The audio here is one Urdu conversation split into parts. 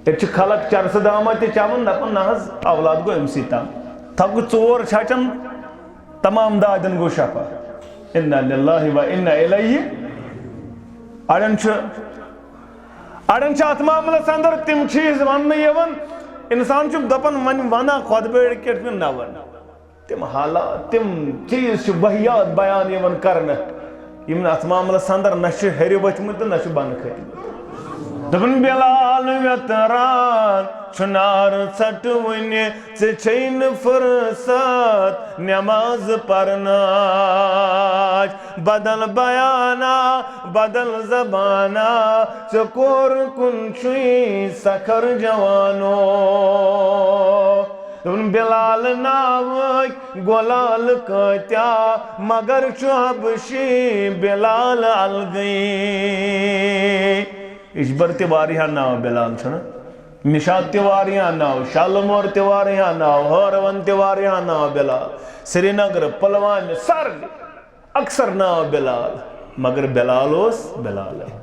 تیچ خلق چرس دامت تے چاون دپن ناز اولاد گو امسی تام تھو ژور چھچن تمام دادن گو شفا انا للہ و انا الیہ اڑن ات معاملس اندر تم چیز ون یون انسان دپن من ونا خود بیڑ کٹ نہ ون تم حالات تم چیز وحیات بیان یون کرنے یم ات معاملس اندر نہ ہر ؤتھمت نہ بن کھتمت دپن بلال ویتران چھنار ژٹ ونہ ژے چھے نہ فرصت نماز پرناچ بدل بیانا بدل زبانا ژے کور کن چھوئی سکھر جوانو دپن بلال ناوک گلال کتیا مگر چھو حبشی بلال الگئی اجبر تے واریاں ناو بلال چھنا نشاد تے واریاں ناو شالمور تے واریاں ناو ہورون تے واریاں ناو بلال سری نگر پلوان سر اکثر ناو بلال مگر بلال اس بلال ہے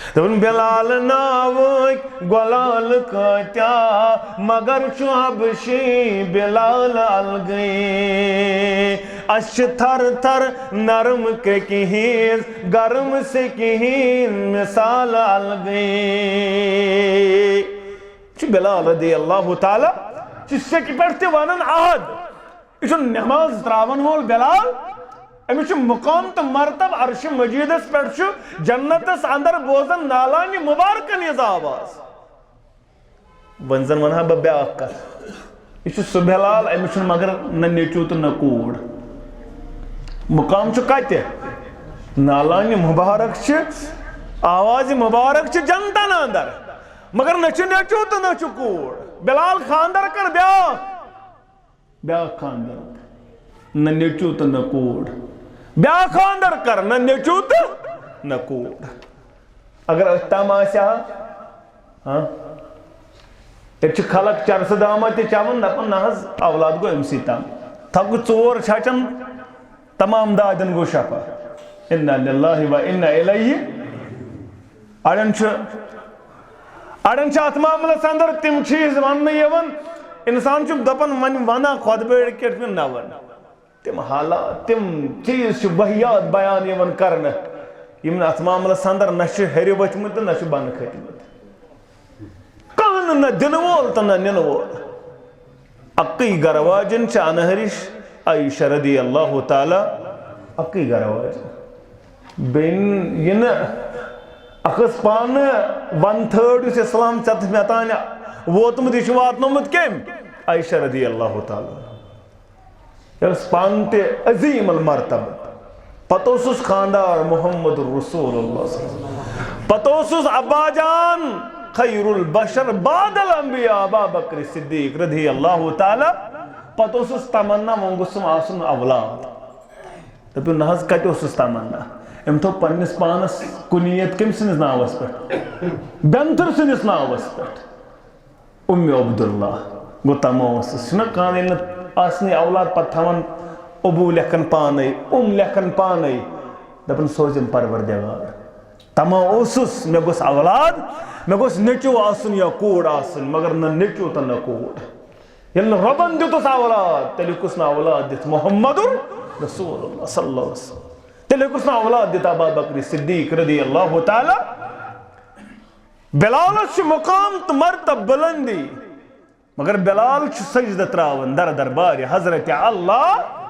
دپن بلال ناوک گلال کتیا مگر چھو حبشی بلال الگئی اش تھر تھر نرم کے کہیز گرم سے کہین مثال الگئی چھ بلال رضی اللہ تعالی چھ سے کی پڑھتے وانن آہد یہ نماز تراون وول بلال امیش مقام تو مرتب عرش مجیدس پر چھو جنتس اندر بوزن نالانی مبارکن یہ آواز ونزن ونہا بیاق کر یہ سو بلال امیش مگر نہ نیچو تو نہ کوڑ مقام چھو کہتے نالانی مبارک چھ آواز مبارک چھ جنتن اندر مگر نہ نیچو تو نہ کوڑ بلال خاندر کر بیاق خاندر نہ نیچو تو نہ کوڑ بیا خاندر کر نہ نیچو تو نہ کوڑ اگر اتام آسیا ہاں ایک خلق چرس دامت چاون دپن ناز اولاد گو امسی تام تھو ژور چھچن تمام دادن گو شفا انا للہ و انا الیہ اڑن ات معاملس اندر تم چیز ون یون انسان دپن من ونا خود بیڑ کٹ نہ ون تم حالات تم چیز وحیات بیان یون کرنے یم ات معاملس اندر نہ ہر ؤتھمت نہ بن کھتمت کان نہ دن وول تو نہ نن وول اقی گرواجن چھ انہرش عائشہ رضی اللہ تعالی اقی گرواجن بین ین اخس پان 1/3 اس اسلام چت میتان ووتمت یہ واتنومت کم عائشہ رضی اللہ تعالی یس پانتے عظیم المرتبہ پتوسس خاندار محمد رسول اللہ صلی اللہ علیہ وسلم پتوسس ابا جان خیر البشر بعد الانبیاء ابا بکر صدیق رضی اللہ تعالی پتوسس تمنا منگسم آسن اولاد تب نحض کت اوسس تمنا ام تو پنس پانس کنیت کم سنس ناوس پر بنتر سنس ناوس پر ام عبداللہ گو تموسس چھنا کان آسنی اولاد پت تھون ابو لکھن پانے لکھن پانے دپن سوزن پروردگار تما اوسس میں گوس اولاد میں گوس نیچو آسن یا کوڑ آسن مگر نہ نیچو تو نہ کوڑ یل ربن دیتس اولاد تیلی کس نہ اولاد دیت محمد رسول اللہ صلی اللہ علیہ وسلم تیلی کس نہ اولاد دیت ابا بکر صدیق رضی اللہ تعالی بلال چھ مقام تو مرتب بلندی مگر بلال چھ سجدہ تراون در دربار حضرت اللہ